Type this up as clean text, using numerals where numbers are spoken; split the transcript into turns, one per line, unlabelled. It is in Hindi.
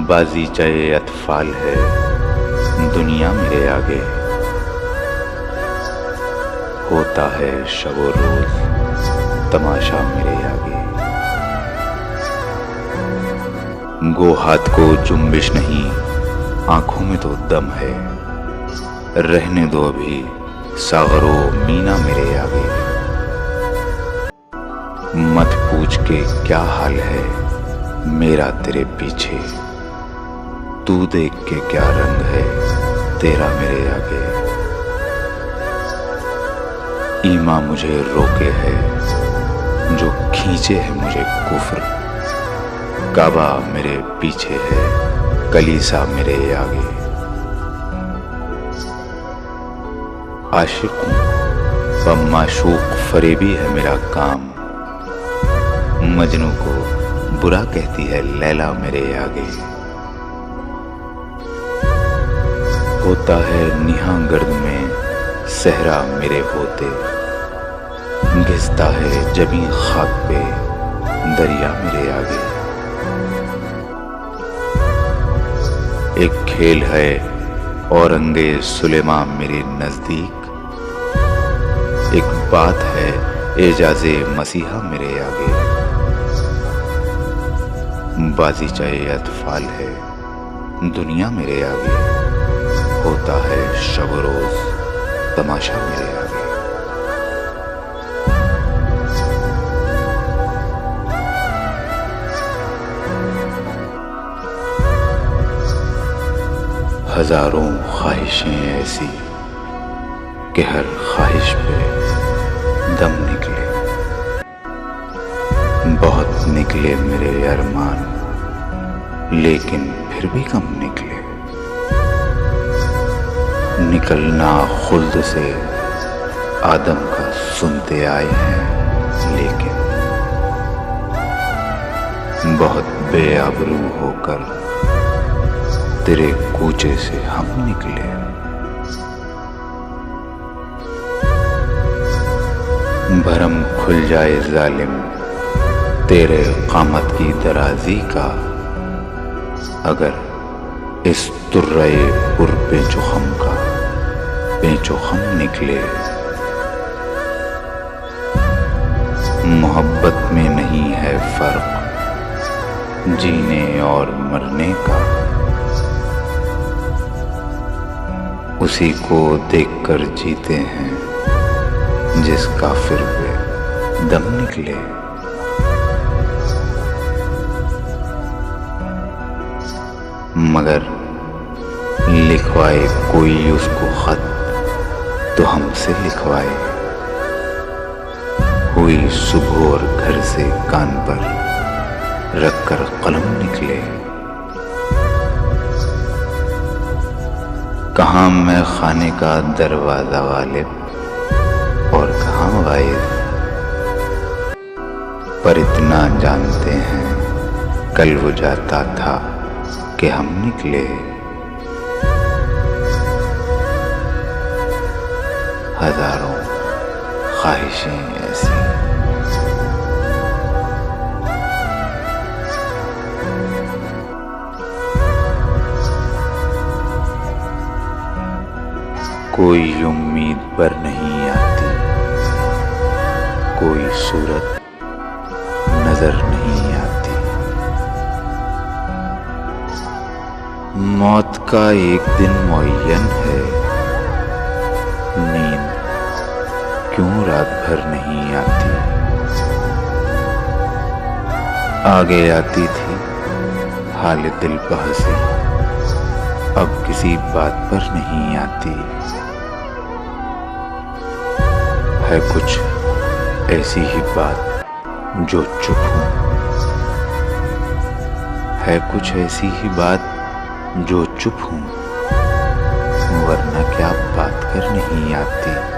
बाज़ीचाए अतफाल है दुनिया मेरे आगे, होता है शबो रोज तमाशा मेरे आगे। गो हाथ को जुम्बिश नहीं, आंखों में तो दम है, रहने दो अभी सागरो मीना मेरे आगे। मत पूछ के क्या हाल है मेरा तेरे पीछे, तू देख के क्या रंग है तेरा मेरे आगे। ईमा मुझे रोके है जो खींचे है मुझे कुफ्र, काबा मेरे पीछे है कलीसा मेरे आगे। आशिक हूं व माशूक फरेबी है मेरा काम, मजनू को बुरा कहती है लैला मेरे आगे। होता है निहां गर्द में सहरा मेरे होते, घिसता है जबी खाक पे दरिया मेरे आगे। एक खेल है औरंगे सुलेमा मेरे नजदीक, एक बात है एजाजे मसीहा मेरे आगे। बाज़ीचाए अतफाल है दुनिया मेरे आगे, होता है शब रोज तमाशा मेरे आगे। हजारों ख्वाहिशें ऐसी कि हर ख्वाहिश पे दम निकले, बहुत निकले मेरे अरमान लेकिन फिर भी कम निकले। निकलना खुल्द से आदम का सुनते आए हैं, लेकिन बहुत बेआबरू होकर तेरे कूचे से हम निकले। भरम खुल जाए जालिम तेरे कामत की दराजी का, अगर इस तुर्रे पुर पेचो खम का पेचो खम निकले। मोहब्बत में नहीं है फर्क जीने और मरने का, उसी को देखकर जीते हैं जिस काफिर पे दम निकले। मगर लिखवाए कोई उसको खत तो हमसे लिखवाए, हुई सुबह और घर से कान पर रखकर कलम निकले। कहाँ मैं खाने का दरवाजा गालिब और कहाँ गायब, पर इतना जानते हैं कल वो जाता था कि हम निकले। हजारों ख्वाहिशें ऐसी कोई उम्मीद पर नहीं आती, कोई सूरत नजर नहीं आती। मौत का एक दिन मुअय्यन है, नींद क्यों रात भर नहीं आती। आगे आती थी हाल दिल बहसी, अब किसी बात पर नहीं आती। है कुछ ऐसी ही बात जो चुप हूं, है कुछ ऐसी ही बात जो चुप हूं, वरना क्या बात कर नहीं आती।